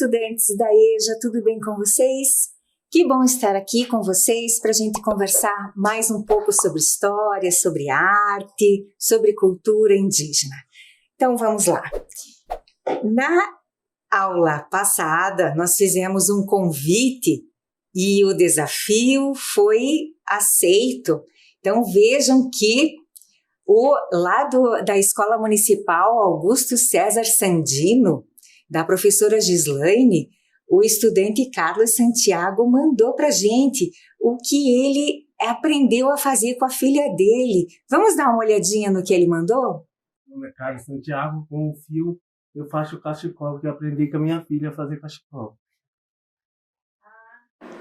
estudantes da EJA, tudo bem com vocês? Que bom estar aqui com vocês para a gente conversar mais um pouco sobre história, sobre arte, sobre cultura indígena. Então vamos lá. Na aula passada, nós fizemos um convite e o desafio foi aceito. Então vejam que da Escola Municipal Augusto César Sandino, da professora Gislaine, o estudante Carlos Santiago mandou para a gente o que ele aprendeu a fazer com a filha dele. Vamos dar uma olhadinha no que ele mandou? Meu nome é Carlos Santiago, com o fio eu faço cachecol, que eu aprendi com a minha filha a fazer cachecol.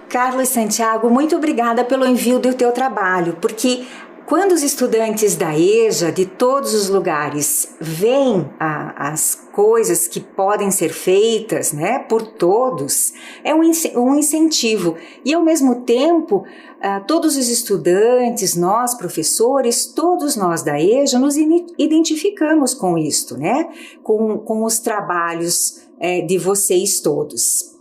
Carlos Santiago, muito obrigada pelo envio do teu trabalho, porque quando os estudantes da EJA, de todos os lugares, veem as coisas que podem ser feitas, né, por todos, é um incentivo. E, ao mesmo tempo, todos os estudantes, nós, professores, todos nós da EJA, nos identificamos com isto, né, com os trabalhos de vocês todos.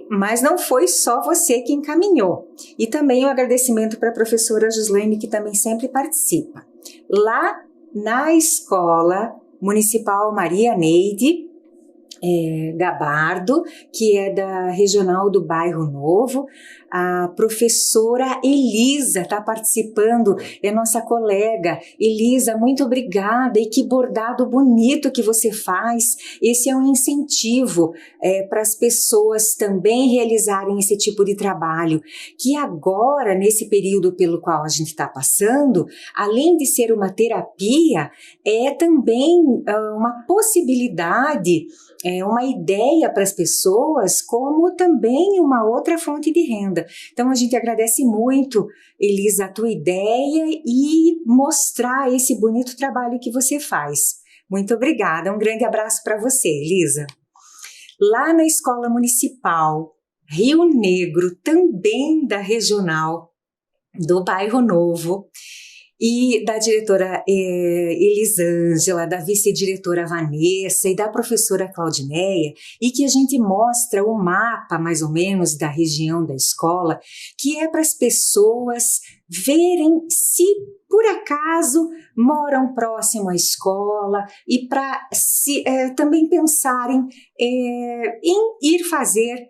Mas não foi só você que encaminhou. E também um agradecimento para a professora Gislaine, que também sempre participa. Lá na Escola Municipal Maria Neide Gabardo, que é da Regional do Bairro Novo, a professora Elisa está participando, é nossa colega. Elisa, muito obrigada, e que bordado bonito que você faz. Esse é um incentivo para as pessoas também realizarem esse tipo de trabalho, que agora, nesse período pelo qual a gente está passando, além de ser uma terapia, é também uma possibilidade, uma ideia para as pessoas, como também uma outra fonte de renda. Então, a gente agradece muito, Elisa, a tua ideia e mostrar esse bonito trabalho que você faz. Muito obrigada, um grande abraço para você, Elisa. Lá na Escola Municipal Rio Negro, também da Regional do Bairro Novo, e da diretora Elisângela, da vice-diretora Vanessa e da professora Claudineia, e que a gente mostra o mapa, mais ou menos, da região da escola, que é para as pessoas verem se, por acaso, moram próximo à escola e para também pensarem em ir fazer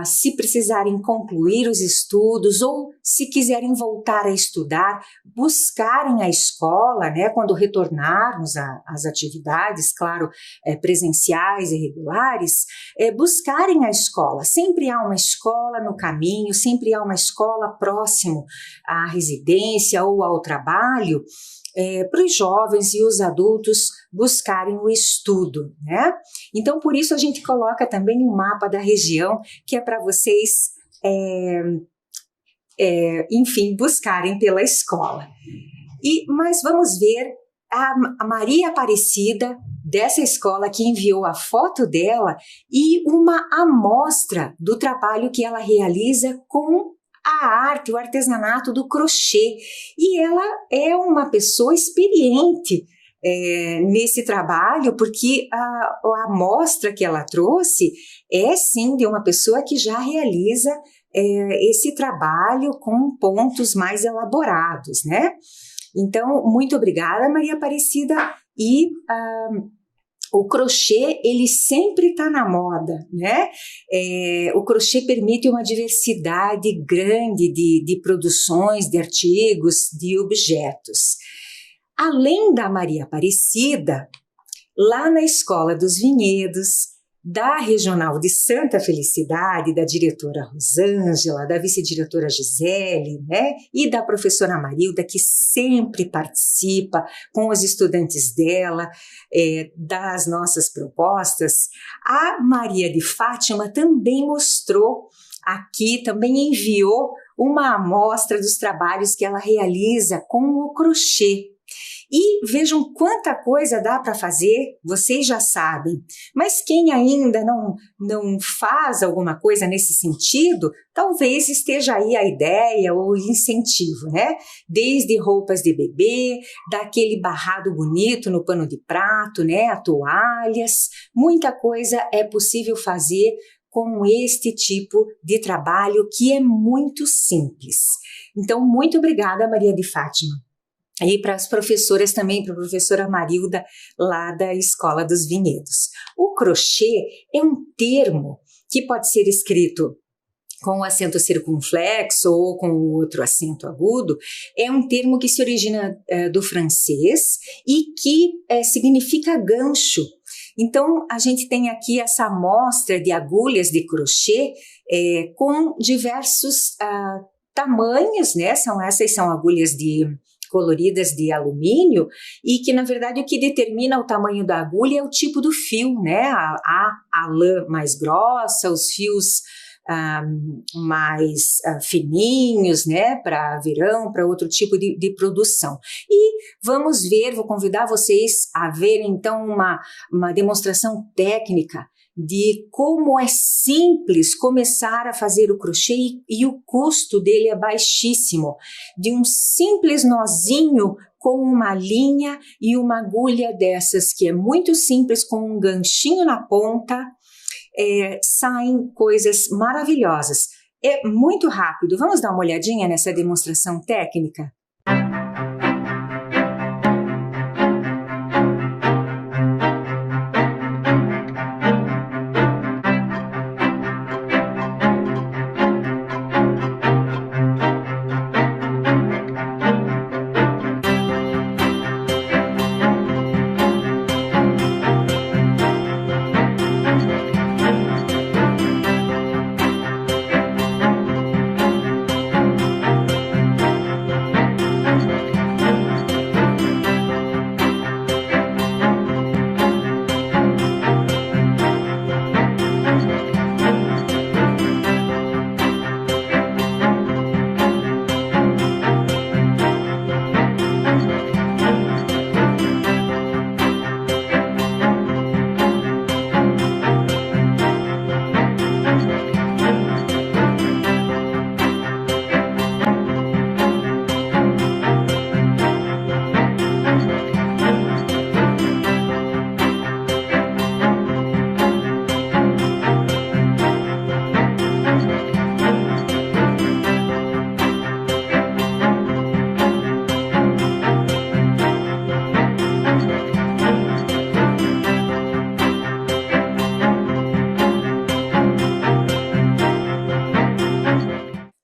se precisarem concluir os estudos ou se quiserem voltar a estudar, buscarem a escola, né, quando retornarmos às atividades, claro, presenciais e regulares, buscarem a escola. Sempre há uma escola no caminho, sempre há uma escola próximo à residência ou ao trabalho, para os jovens e os adultos buscarem o estudo, né? Então, por isso a gente coloca também um mapa da região, que é para vocês, enfim, buscarem pela escola. Mas vamos ver a Maria Aparecida, dessa escola, que enviou a foto dela e uma amostra do trabalho que ela realiza com a arte, o artesanato do crochê. E ela é uma pessoa experiente nesse trabalho, porque a amostra que ela trouxe é sim de uma pessoa que já realiza esse trabalho com pontos mais elaborados, né? Então, muito obrigada, Maria Aparecida. E o crochê, ele sempre está na moda, né? O crochê permite uma diversidade grande de produções, de artigos, de objetos. Além da Maria Aparecida, lá na Escola dos Vinhedos, da Regional de Santa Felicidade, da diretora Rosângela, da vice-diretora Gisele, né, e da professora Marilda, que sempre participa com os estudantes dela, das nossas propostas, a Maria de Fátima também mostrou aqui, também enviou uma amostra dos trabalhos que ela realiza com o crochê. E vejam quanta coisa dá para fazer, vocês já sabem. Mas quem ainda não faz alguma coisa nesse sentido, talvez esteja aí a ideia ou o incentivo, né? Desde roupas de bebê, daquele barrado bonito no pano de prato, né? Toalhas, muita coisa é possível fazer com este tipo de trabalho que é muito simples. Então, muito obrigada, Maria de Fátima. E para as professoras também, para a professora Marilda, lá da Escola dos Vinhedos. O crochê é um termo que pode ser escrito com o acento circunflexo ou com o outro acento agudo. É um termo que se origina do francês e que significa gancho. Então, a gente tem aqui essa amostra de agulhas de crochê com diversos tamanhos, né? Essas são agulhas coloridas de alumínio e que, na verdade, o que determina o tamanho da agulha é o tipo do fio, né? A lã mais grossa, os fios mais fininhos, né, para verão, para outro tipo de produção. E vamos ver, vou convidar vocês a verem então uma demonstração técnica de como é simples começar a fazer o crochê e o custo dele é baixíssimo. De um simples nozinho com uma linha e uma agulha dessas que é muito simples, com um ganchinho na ponta, saem coisas maravilhosas. É muito rápido. Vamos dar uma olhadinha nessa demonstração técnica?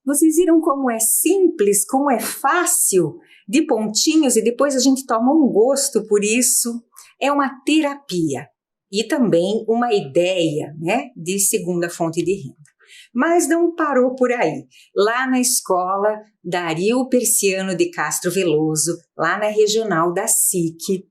Vocês viram como é simples, como é fácil, de pontinhos, e depois a gente toma um gosto por isso. É uma terapia e também uma ideia, né, de segunda fonte de renda. Mas não parou por aí. Lá na escola Dario Persiano de Castro Veloso, lá na regional da SIC,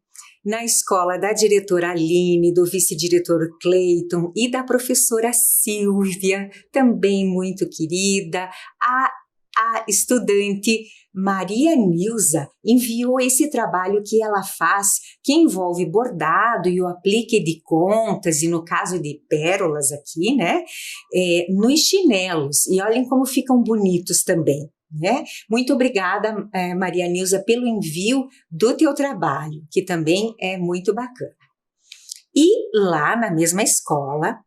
na escola da diretora Aline, do vice-diretor Cleiton e da professora Silvia, também muito querida, a estudante Maria Nilza enviou esse trabalho que ela faz, que envolve bordado e o aplique de contas, e no caso de pérolas aqui, né, nos chinelos. E olhem como ficam bonitos também. Né? Muito obrigada, Maria Nilza, pelo envio do teu trabalho, que também é muito bacana. E lá na mesma escola,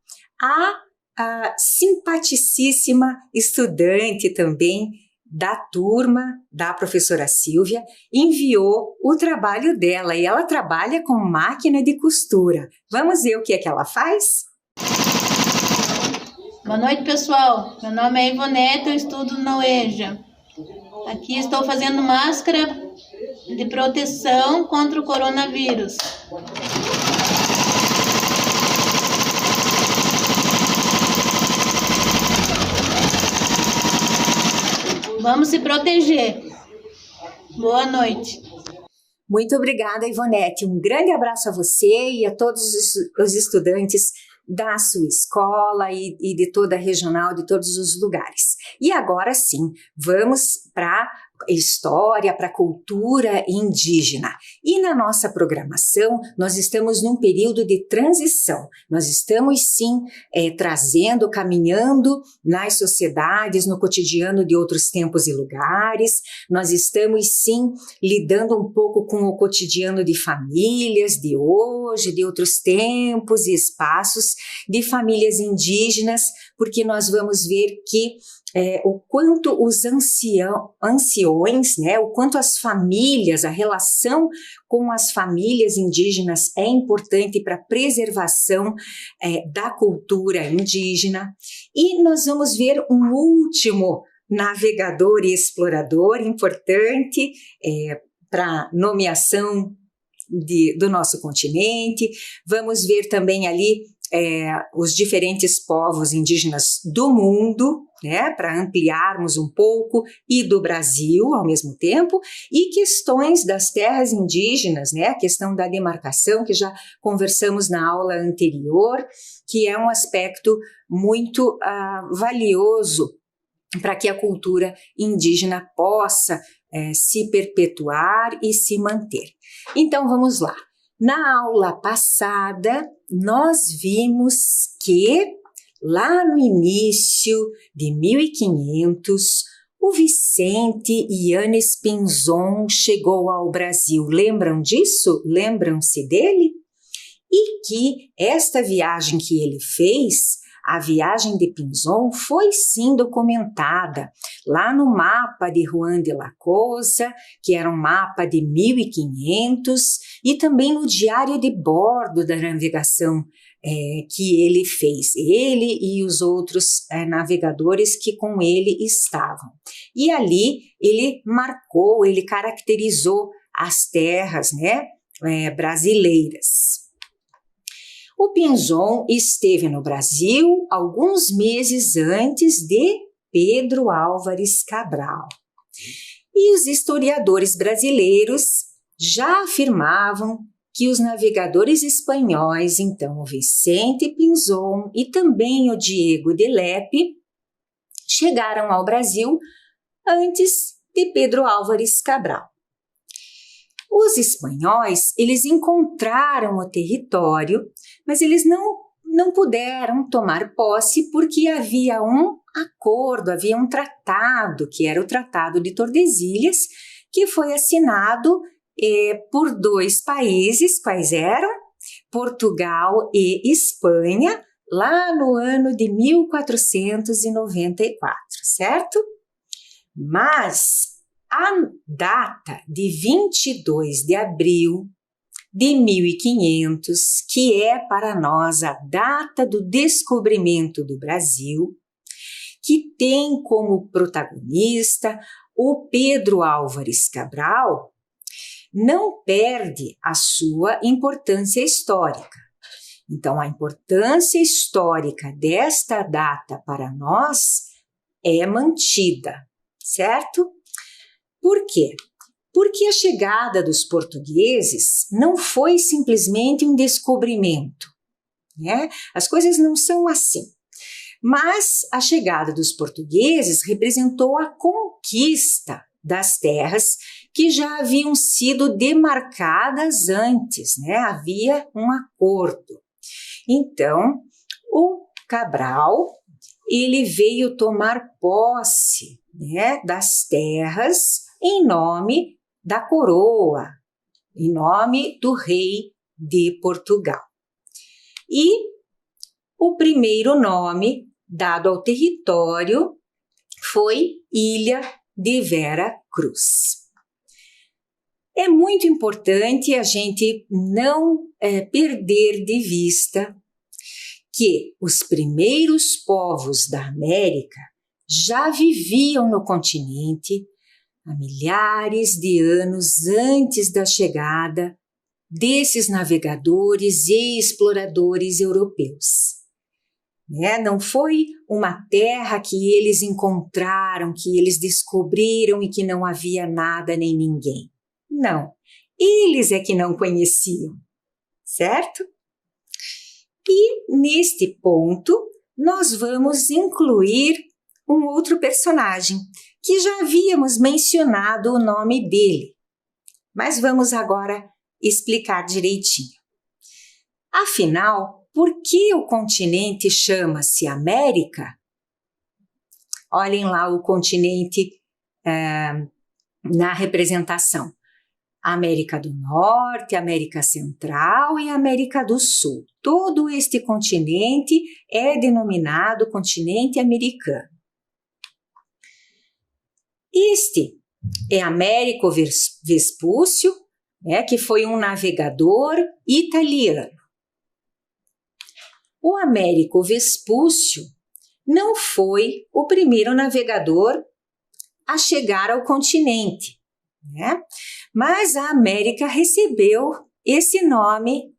a simpaticíssima estudante também da turma da professora Silvia enviou o trabalho dela, e ela trabalha com máquina de costura. Vamos ver o que é que ela faz? Boa noite, pessoal. Meu nome é Ivonete, eu estudo na UEJA. Aqui estou fazendo máscara de proteção contra o coronavírus. Vamos se proteger. Boa noite. Muito obrigada, Ivonete. Um grande abraço a você e a todos os estudantes da sua escola e de toda a regional, de todos os lugares. E agora sim, vamos para história, para a cultura indígena. E na nossa programação, nós estamos num período de transição. Nós estamos, sim, trazendo, caminhando nas sociedades, no cotidiano de outros tempos e lugares. Nós estamos, sim, lidando um pouco com o cotidiano de famílias de hoje, de outros tempos e espaços, de famílias indígenas, porque nós vamos ver que o quanto os anciões, né, o quanto as famílias, a relação com as famílias indígenas é importante para a preservação da cultura indígena. E nós vamos ver um último navegador e explorador importante para nomeação do nosso continente. Vamos ver também ali os diferentes povos indígenas do mundo, né, para ampliarmos um pouco, e do Brasil ao mesmo tempo, e questões das terras indígenas, né, a questão da demarcação, que já conversamos na aula anterior, que é um aspecto muito valioso para que a cultura indígena possa se perpetuar e se manter. Então vamos lá. Na aula passada, nós vimos que lá no início de 1500, o Vicente Yanes Pinzon chegou ao Brasil. Lembram disso? Lembram-se dele? E que esta viagem que ele fez, a viagem de Pinzon, foi sim documentada lá no mapa de Juan de la Cosa, que era um mapa de 1500, e também no diário de bordo da navegação que ele fez, ele e os outros navegadores que com ele estavam. E ali ele marcou, ele caracterizou as terras, né, brasileiras. O Pinzon esteve no Brasil alguns meses antes de Pedro Álvares Cabral. E os historiadores brasileiros já afirmavam que os navegadores espanhóis, então o Vicente Pinzon e também o Diego de Lepe, chegaram ao Brasil antes de Pedro Álvares Cabral. Os espanhóis, eles encontraram o território, mas eles não puderam tomar posse porque havia um acordo, havia um tratado, que era o Tratado de Tordesilhas, que foi assinado por dois países, quais eram? Portugal e Espanha, lá no ano de 1494, certo? Mas a data de 22 de abril de 1500, que é para nós a data do descobrimento do Brasil, que tem como protagonista o Pedro Álvares Cabral, não perde a sua importância histórica. Então, a importância histórica desta data para nós é mantida, certo? Por quê? Porque a chegada dos portugueses não foi simplesmente um descobrimento, né? As coisas não são assim. Mas a chegada dos portugueses representou a conquista das terras que já haviam sido demarcadas antes, né? Havia um acordo. Então, o Cabral, ele veio tomar posse, né, das terras em nome da coroa, em nome do rei de Portugal. E o primeiro nome dado ao território foi Ilha de Vera Cruz. É muito importante a gente não perder de vista que os primeiros povos da América já viviam no continente há milhares de anos antes da chegada desses navegadores e exploradores europeus. Não foi uma terra que eles encontraram, que eles descobriram e que não havia nada nem ninguém. Não, eles é que não conheciam, certo? E neste ponto, nós vamos incluir um outro personagem que já havíamos mencionado o nome dele, mas vamos agora explicar direitinho. Afinal, por que o continente chama-se América? Olhem lá o continente na representação. América do Norte, América Central e América do Sul. Todo este continente é denominado continente americano. Este é Américo Vespúcio, que foi um navegador italiano. O Américo Vespúcio não foi o primeiro navegador a chegar ao continente, mas a América recebeu esse nome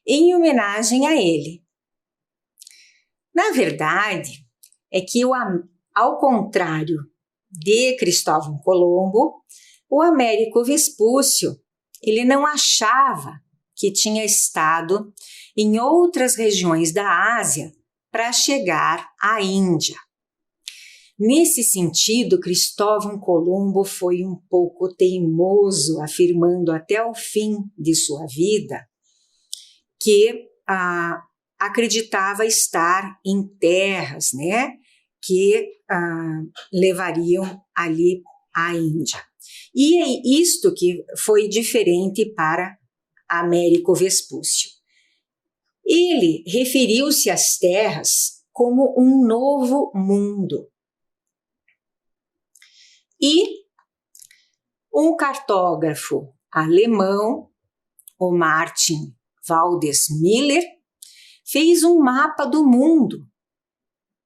em homenagem a ele. Na verdade, é que ao contrário de Cristóvão Colombo, o Américo Vespúcio, ele não achava que tinha estado em outras regiões da Ásia para chegar à Índia. Nesse sentido, Cristóvão Colombo foi um pouco teimoso, afirmando até o fim de sua vida que acreditava estar em terras, que levariam ali à Índia. E é isto que foi diferente para Américo Vespúcio. Ele referiu-se às terras como um novo mundo. E um cartógrafo alemão, o Martin Waldseemüller, fez um mapa do mundo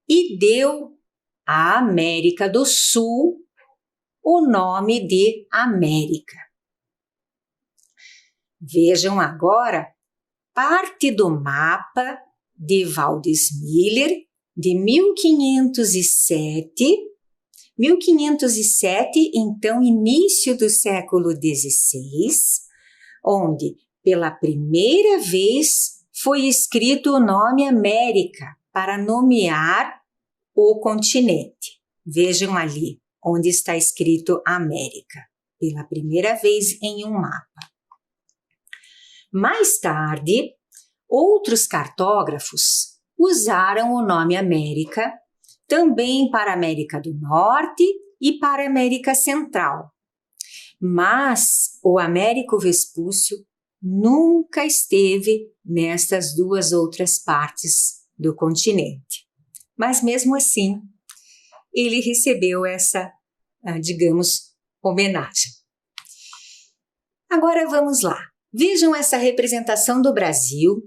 e deu à América do Sul o nome de América. Vejam agora parte do mapa de Waldseemüller de 1507, então início do século XVI, onde pela primeira vez foi escrito o nome América para nomear o continente. Vejam ali onde está escrito América, pela primeira vez em um mapa. Mais tarde, outros cartógrafos usaram o nome América também para a América do Norte e para a América Central. Mas o Américo Vespúcio nunca esteve nestas duas outras partes do continente. Mas mesmo assim, ele recebeu essa, digamos, homenagem. Agora vamos lá. Vejam essa representação do Brasil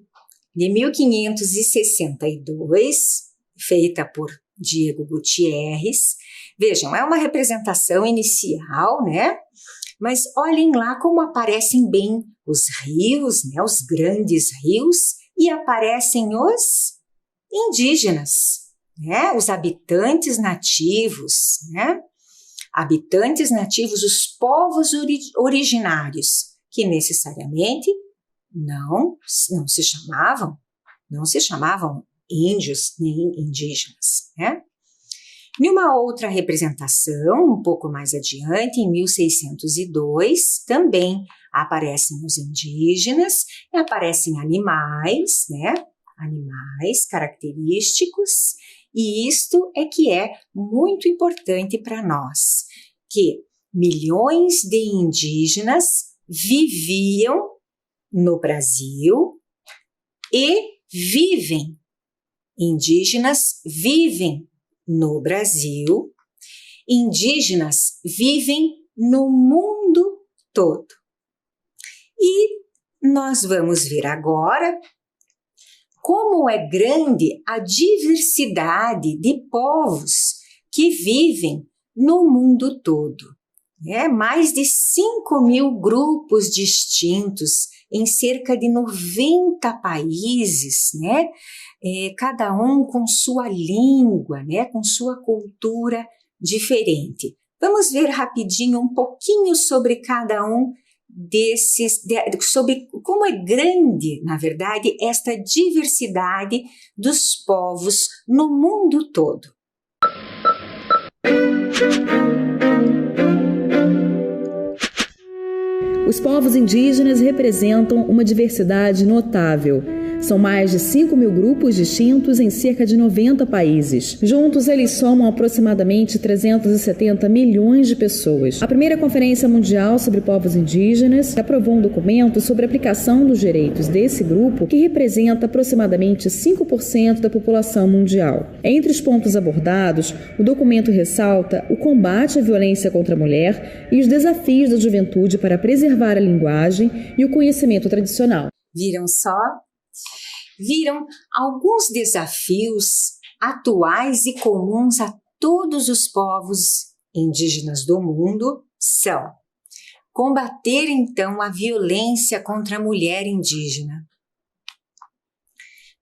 de 1562, feita por Diego Gutierrez. Vejam, é uma representação inicial, Mas olhem lá como aparecem bem os rios, os grandes rios, e aparecem os indígenas, os habitantes nativos, Habitantes nativos, os povos originários, que necessariamente não se chamavam índios nem indígenas, Numa outra representação, um pouco mais adiante, em 1602, também aparecem os indígenas e aparecem animais, Animais característicos, e isto é que é muito importante para nós, que milhões de indígenas viviam no Brasil e vivem. Indígenas vivem no Brasil, indígenas vivem no mundo todo. E nós vamos ver agora como é grande a diversidade de povos que vivem no mundo todo. Mais de 5.000 grupos distintos em cerca de 90 países, cada um com sua língua, com sua cultura diferente. Vamos ver rapidinho um pouquinho sobre cada um sobre como é grande, na verdade, esta diversidade dos povos no mundo todo. Os povos indígenas representam uma diversidade notável. São mais de 5.000 grupos distintos em cerca de 90 países. Juntos, eles somam aproximadamente 370 milhões de pessoas. A primeira Conferência Mundial sobre Povos Indígenas aprovou um documento sobre a aplicação dos direitos desse grupo, que representa aproximadamente 5% da população mundial. Entre os pontos abordados, o documento ressalta o combate à violência contra a mulher e os desafios da juventude para preservar a linguagem e o conhecimento tradicional. Viram só? Viram alguns desafios atuais e comuns a todos os povos indígenas do mundo são combater, então, a violência contra a mulher indígena,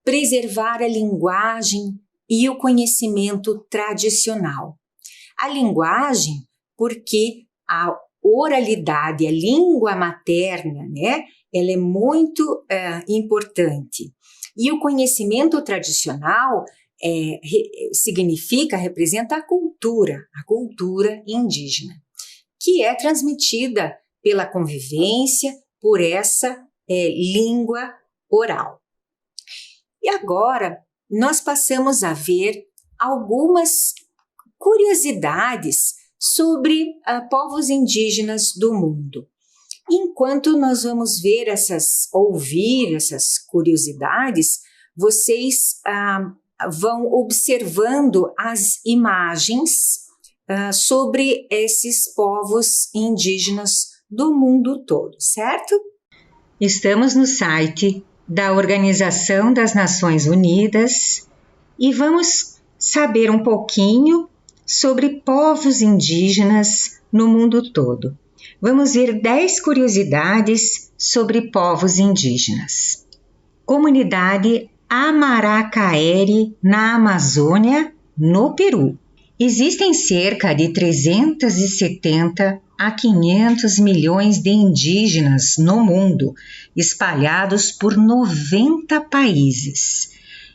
preservar a linguagem e o conhecimento tradicional. A linguagem, porque a oralidade, a língua materna, né, ela é muito importante. E o conhecimento tradicional representa a cultura indígena, que é transmitida pela convivência, por essa língua oral. E agora nós passamos a ver algumas curiosidades sobre povos indígenas do mundo. Enquanto nós vamos ouvir essas curiosidades, vocês vão observando as imagens sobre esses povos indígenas do mundo todo, certo? Estamos no site da Organização das Nações Unidas e vamos saber um pouquinho sobre povos indígenas no mundo todo. Vamos ver 10 curiosidades sobre povos indígenas. Comunidade Amaracaeri, na Amazônia, no Peru. Existem cerca de 370 a 500 milhões de indígenas no mundo, espalhados por 90 países.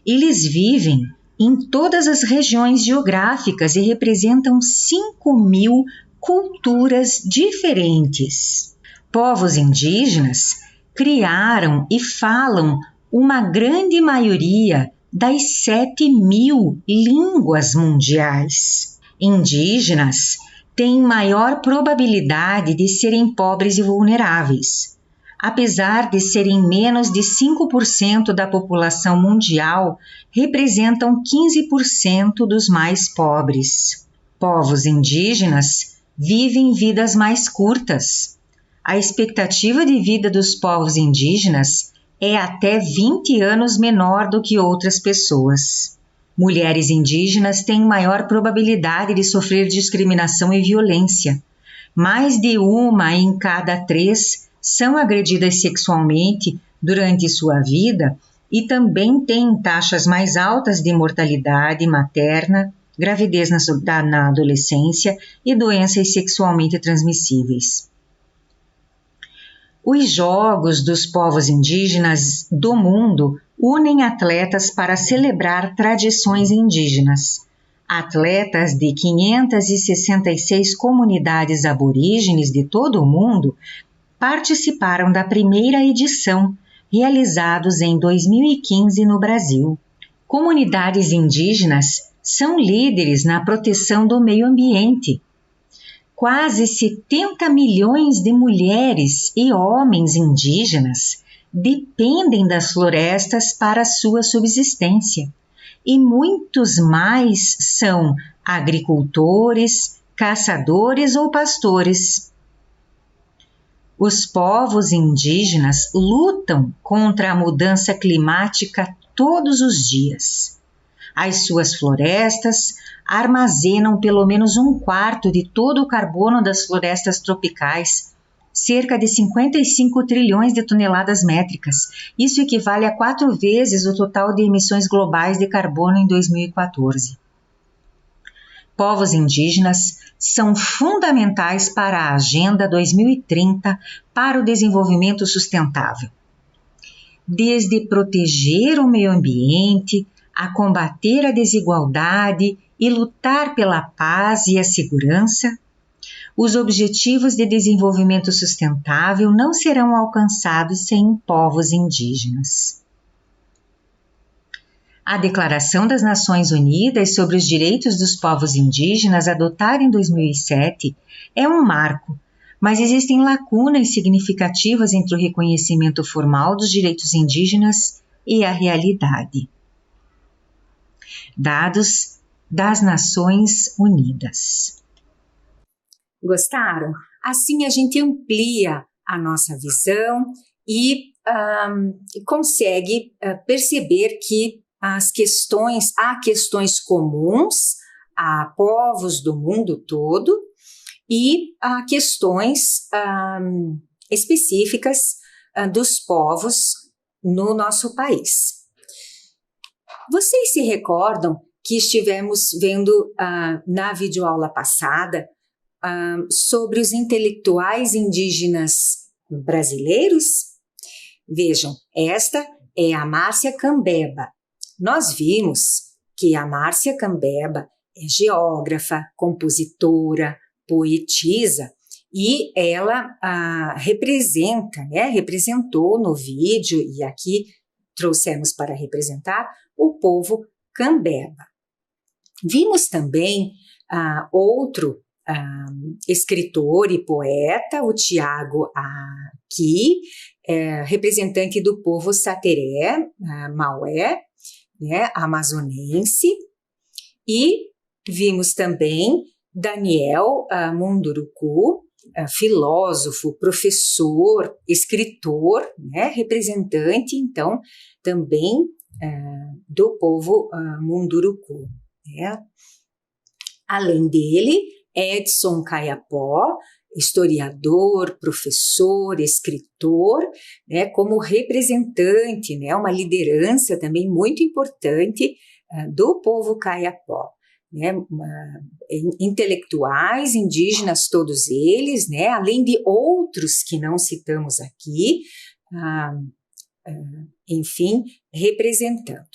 Eles vivem em todas as regiões geográficas e representam 5.000 culturas diferentes. Povos indígenas criaram e falam uma grande maioria das 7.000 línguas mundiais. Indígenas têm maior probabilidade de serem pobres e vulneráveis. Apesar de serem menos de 5% da população mundial, representam 15% dos mais pobres. Povos indígenas vivem vidas mais curtas. A expectativa de vida dos povos indígenas é até 20 anos menor do que outras pessoas. Mulheres indígenas têm maior probabilidade de sofrer discriminação e violência. Mais de 1 em cada 3 são agredidas sexualmente durante sua vida e também têm taxas mais altas de mortalidade materna, gravidez na adolescência e doenças sexualmente transmissíveis. Os Jogos dos Povos Indígenas do mundo unem atletas para celebrar tradições indígenas. Atletas de 566 comunidades aborígenes de todo o mundo participaram da primeira edição, realizados em 2015 no Brasil. Comunidades indígenas são líderes na proteção do meio ambiente. Quase 70 milhões de mulheres e homens indígenas dependem das florestas para sua subsistência, e muitos mais são agricultores, caçadores ou pastores. Os povos indígenas lutam contra a mudança climática todos os dias. As suas florestas armazenam pelo menos 1/4 de todo o carbono das florestas tropicais, cerca de 55 trilhões de toneladas métricas. Isso equivale a 4 vezes o total de emissões globais de carbono em 2014. Povos indígenas são fundamentais para a Agenda 2030 para o desenvolvimento sustentável. Desde proteger o meio ambiente, a combater a desigualdade e lutar pela paz e a segurança, os Objetivos de Desenvolvimento Sustentável não serão alcançados sem povos indígenas. A Declaração das Nações Unidas sobre os Direitos dos Povos Indígenas, adotada em 2007, é um marco, mas existem lacunas significativas entre o reconhecimento formal dos direitos indígenas e a realidade. Dados das Nações Unidas. Gostaram? Assim a gente amplia a nossa visão e consegue perceber que há questões comuns a povos do mundo todo e há questões específicas dos povos no nosso país. Vocês se recordam que estivemos vendo na videoaula passada sobre os intelectuais indígenas brasileiros? Vejam, esta é a Márcia Cambeba. Nós vimos que a Márcia Cambeba é geógrafa, compositora, poetisa e ela representou no vídeo e aqui trouxemos para representar o povo Cambeba. Vimos também outro escritor e poeta, o Tiago Aqui, representante do povo Sateré, Maué, né, amazonense, e vimos também Daniel Munduruku, filósofo, professor, escritor, né, representante, então, também do povo Munduruku. Né. Além dele, Edson Caiapó, historiador, professor, escritor, né, como representante, né, uma liderança também muito importante do povo Caiapó, né, intelectuais indígenas todos eles, né, além de outros que não citamos aqui, enfim, representando.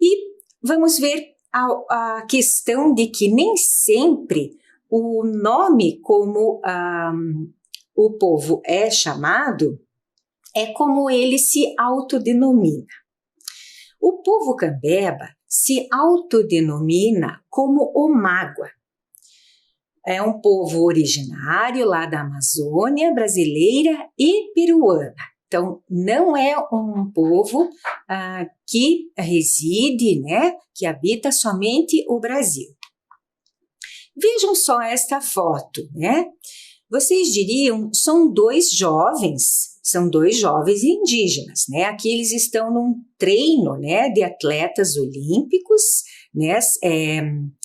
E vamos ver a questão de que nem sempre o nome como o povo é chamado é como ele se autodenomina. O povo Cambeba se autodenomina como o Mágua. É um povo originário lá da Amazônia brasileira e peruana. Então, não é um povo que reside, né, que habita somente o Brasil. Vejam só esta foto, né? Vocês diriam, são dois jovens indígenas, né? Aqui eles estão num treino, né, de atletas olímpicos, né?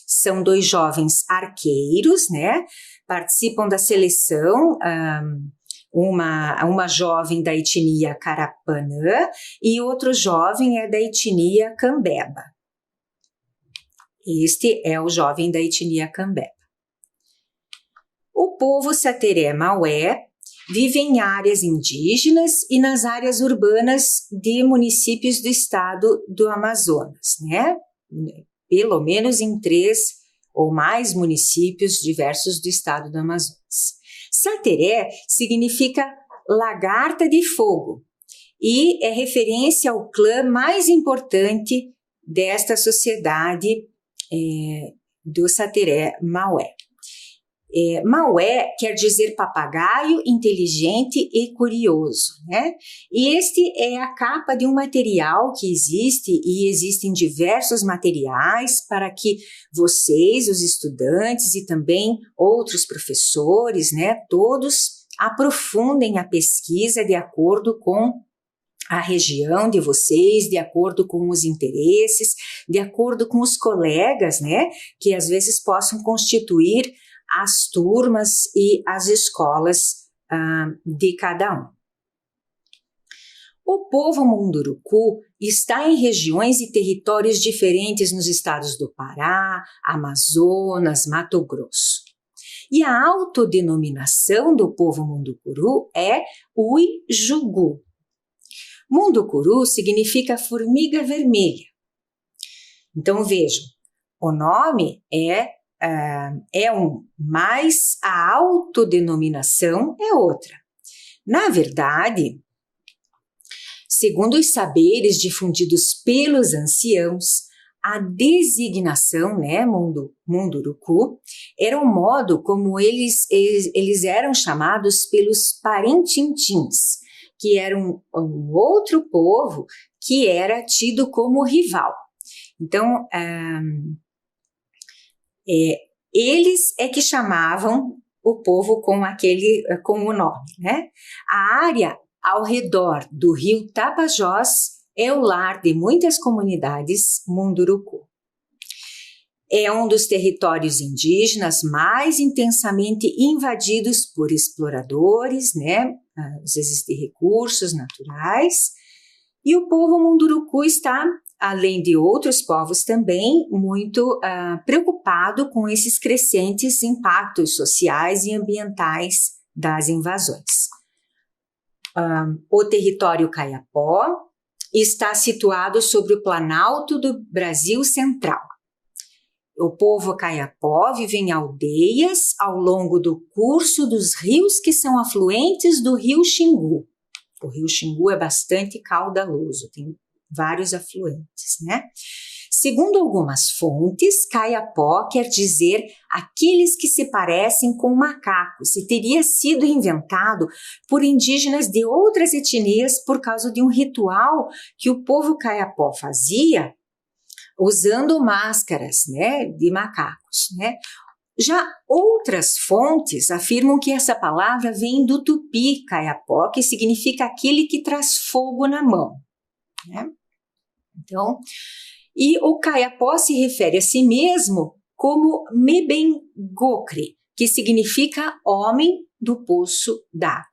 São dois jovens arqueiros, né? Participam da seleção, uma jovem da etnia Carapanã e outro jovem é da etnia Cambeba. Este é o jovem da etnia Cambeba. O povo Sateré Maué vive em áreas indígenas e nas áreas urbanas de municípios do estado do Amazonas, né? Pelo menos em 3 ou mais municípios diversos do estado do Amazonas. Sateré significa lagarta de fogo e é referência ao clã mais importante desta sociedade do Sateré Maué. Maué quer dizer papagaio, inteligente e curioso, né? E este é a capa de um material que existe e existem diversos materiais para que vocês, os estudantes e também outros professores, né, todos aprofundem a pesquisa de acordo com a região de vocês, de acordo com os interesses, de acordo com os colegas, né, que às vezes possam constituir as turmas e as escolas de cada um. O povo Munduruku está em regiões e territórios diferentes nos estados do Pará, Amazonas, Mato Grosso. E a autodenominação do povo Mundukuru é Uijugu. Mundukuru significa formiga vermelha. Então vejam, o nome mas a autodenominação é outra. Na verdade, segundo os saberes difundidos pelos anciãos, a designação, né, Munduruku, era um modo como eles eram chamados pelos Parintintins, que eram um outro povo que era tido como rival. Então, eles é que chamavam o povo com o nome, né? A área ao redor do rio Tapajós é o lar de muitas comunidades Munduruku. É um dos territórios indígenas mais intensamente invadidos por exploradores, né? Às vezes de recursos naturais. E o povo Munduruku está, além de outros povos também, muito preocupado com esses crescentes impactos sociais e ambientais das invasões. O território Kayapó está situado sobre o Planalto do Brasil Central. O povo Kayapó vive em aldeias ao longo do curso dos rios que são afluentes do rio Xingu. O rio Xingu é bastante caudaloso, tem vários afluentes, né? Segundo algumas fontes, Kayapó quer dizer aqueles que se parecem com macacos e teria sido inventado por indígenas de outras etnias por causa de um ritual que o povo Kayapó fazia usando máscaras, né, de macacos, né? Já outras fontes afirmam que essa palavra vem do tupi Kayapó, que significa aquele que traz fogo na mão, né? Então, e o Kayapó se refere a si mesmo como Mebengokre, que significa homem do poço d'água.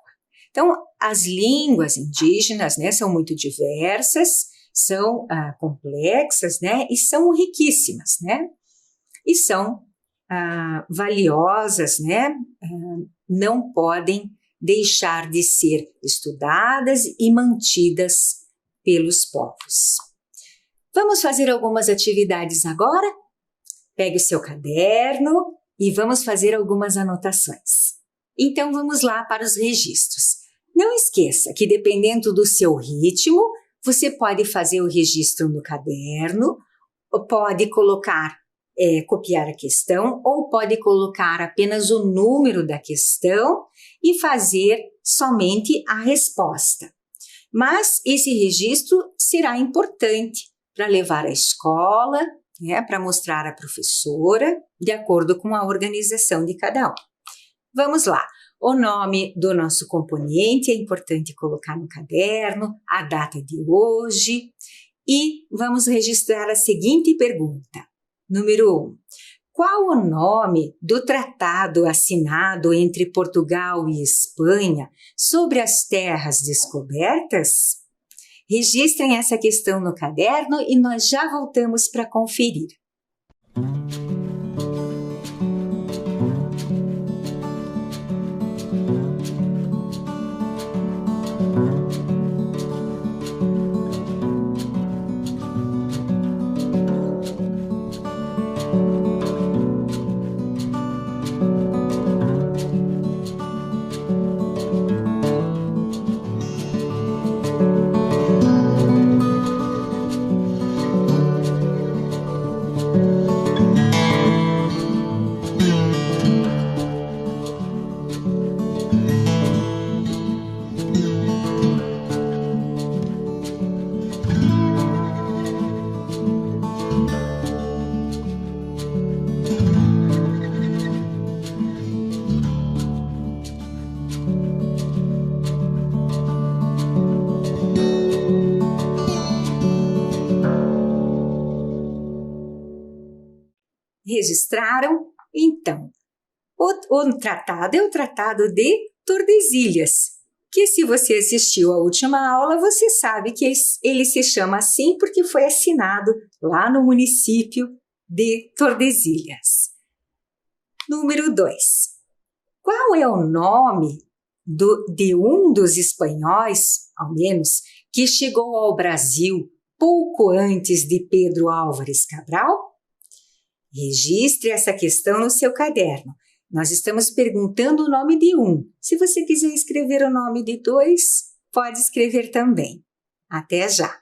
Então, as línguas indígenas, né, são muito diversas, são complexas, né, e são riquíssimas, né, e são valiosas, né, não podem deixar de ser estudadas e mantidas pelos povos. Vamos fazer algumas atividades agora? Pegue o seu caderno e vamos fazer algumas anotações. Então, vamos lá para os registros. Não esqueça que, dependendo do seu ritmo, você pode fazer o registro no caderno, pode copiar a questão, ou pode colocar apenas o número da questão e fazer somente a resposta. Mas esse registro será importante para levar à escola, né, para mostrar à professora, de acordo com a organização de cada um. Vamos lá. O nome do nosso componente é importante colocar no caderno, a data de hoje, e vamos registrar a seguinte pergunta. Número 1. Qual o nome do tratado assinado entre Portugal e Espanha sobre as terras descobertas? Registrem essa questão no caderno e nós já voltamos para conferir. Registraram? Então, o tratado é o Tratado de Tordesilhas, que se você assistiu à última aula, você sabe que ele se chama assim porque foi assinado lá no município de Tordesilhas. Número 2. Qual é o nome de um dos espanhóis, ao menos, que chegou ao Brasil pouco antes de Pedro Álvares Cabral? Registre essa questão no seu caderno. Nós estamos perguntando o nome de um. Se você quiser escrever o nome de 2, pode escrever também. Até já!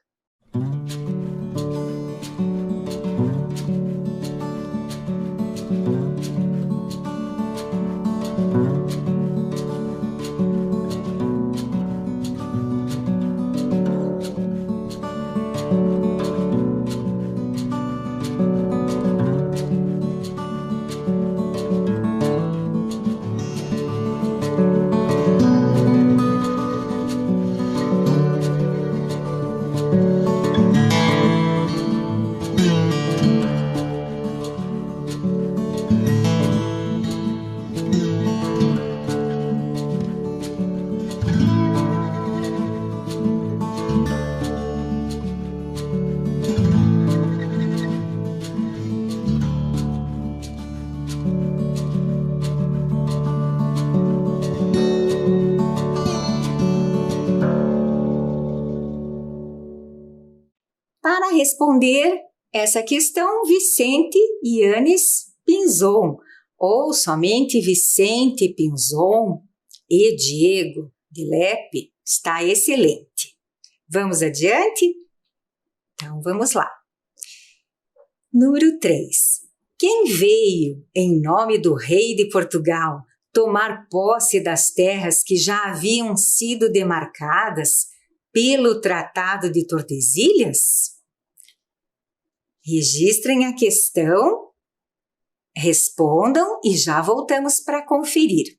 Para responder essa questão, Vicente Yanes Pinzon, ou somente Vicente Pinzon e Diego de Lepe, está excelente. Vamos adiante? Então, vamos lá. Número 3. Quem veio, em nome do rei de Portugal, tomar posse das terras que já haviam sido demarcadas pelo Tratado de Tordesilhas? Registrem a questão, respondam e já voltamos para conferir.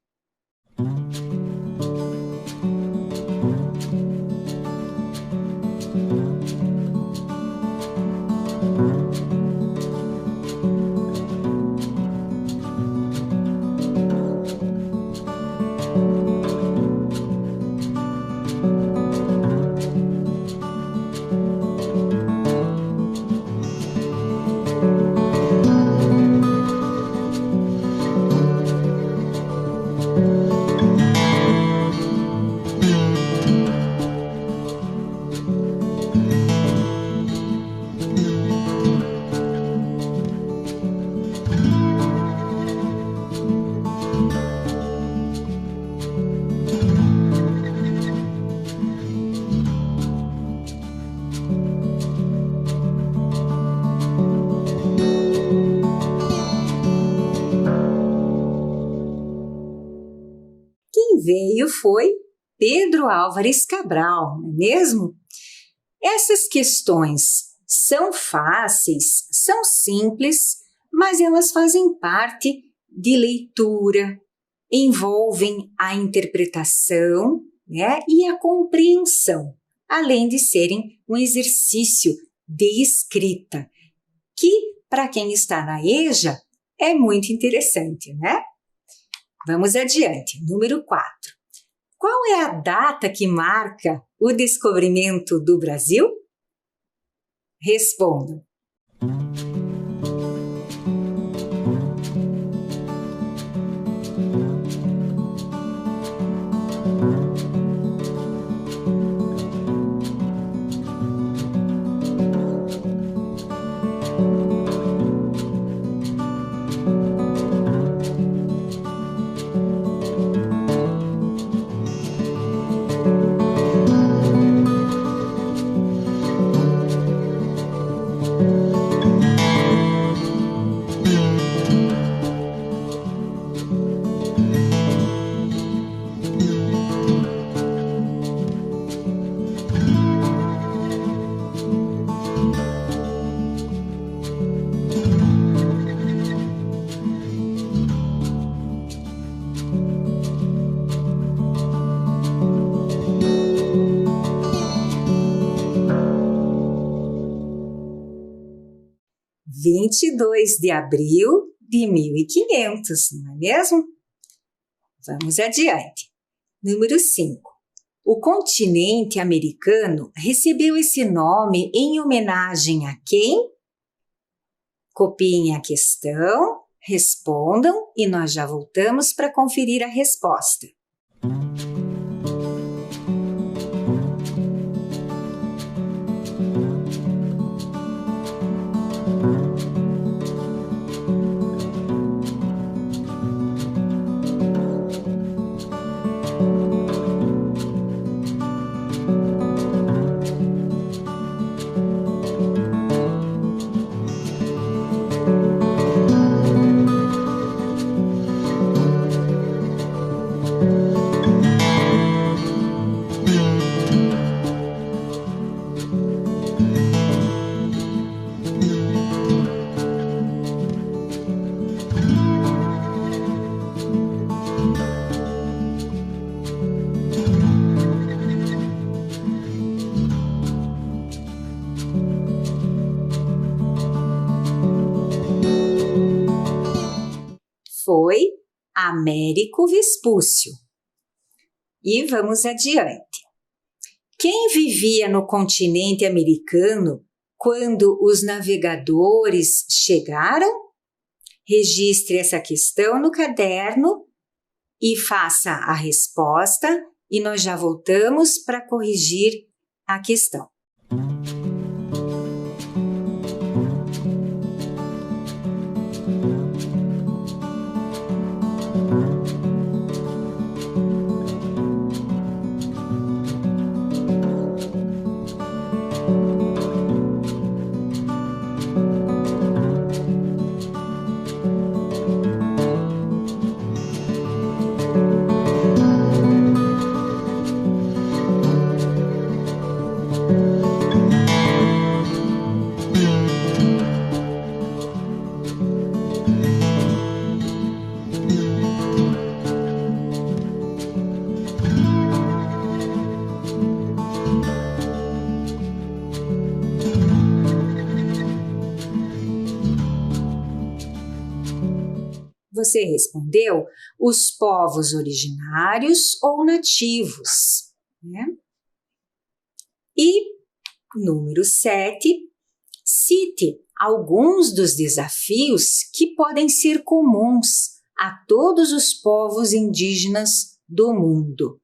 Veio foi Pedro Álvares Cabral, não é mesmo? Essas questões são fáceis, são simples, mas elas fazem parte de leitura, envolvem a interpretação, né, e a compreensão, além de serem um exercício de escrita, que, para quem está na EJA, é muito interessante, né? Vamos adiante. Número 4. Qual é a data que marca o descobrimento do Brasil? Respondam. de abril de 1500, não é mesmo? Vamos adiante. Número 5. O continente americano recebeu esse nome em homenagem a quem? Copiem a questão, respondam e nós já voltamos para conferir a resposta. Américo Vespúcio. E vamos adiante. Quem vivia no continente americano quando os navegadores chegaram? Registre essa questão no caderno e faça a resposta e nós já voltamos para corrigir a questão. Você respondeu os povos originários ou nativos, né? E, número 7, cite alguns dos desafios que podem ser comuns a todos os povos indígenas do mundo.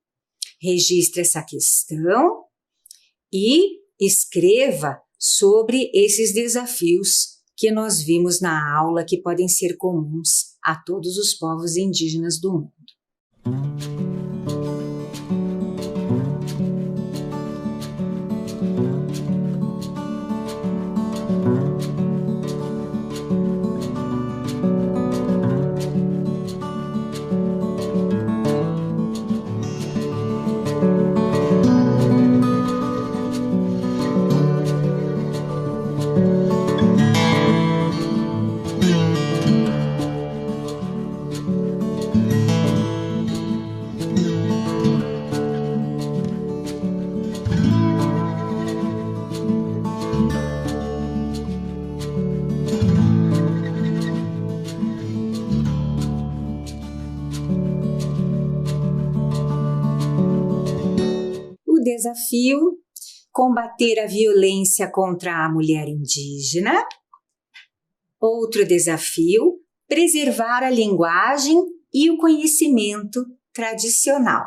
Registre essa questão e escreva sobre esses desafios que nós vimos na aula que podem ser comuns a todos os povos indígenas do mundo. Desafio: combater a violência contra a mulher indígena. Outro desafio: preservar a linguagem e o conhecimento tradicional.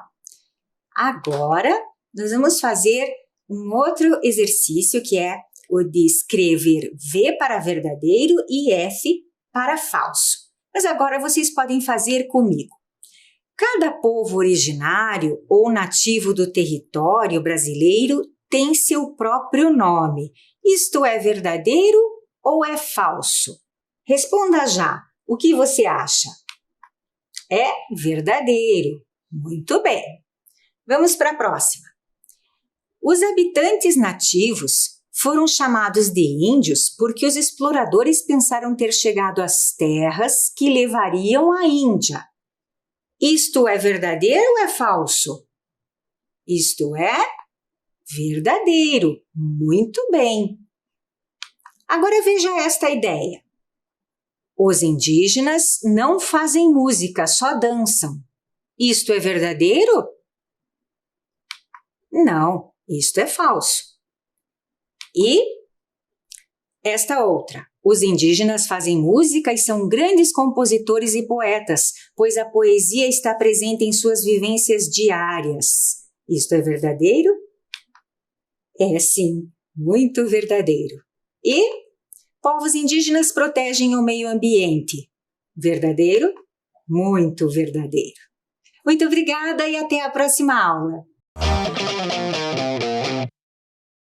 Agora, nós vamos fazer um outro exercício que é o de escrever V para verdadeiro e F para falso. Mas agora vocês podem fazer comigo. Cada povo originário ou nativo do território brasileiro tem seu próprio nome. Isto é verdadeiro ou é falso? Responda já. O que você acha? É verdadeiro. Muito bem. Vamos para a próxima. Os habitantes nativos foram chamados de índios porque os exploradores pensaram ter chegado às terras que levariam à Índia. Isto é verdadeiro ou é falso? Isto é verdadeiro. Muito bem. Agora veja esta ideia. Os indígenas não fazem música, só dançam. Isto é verdadeiro? Não, isto é falso. E esta outra. Os indígenas fazem música e são grandes compositores e poetas, pois a poesia está presente em suas vivências diárias. Isto é verdadeiro? É sim, muito verdadeiro. E povos indígenas protegem o meio ambiente. Verdadeiro? Muito verdadeiro. Muito obrigada e até a próxima aula.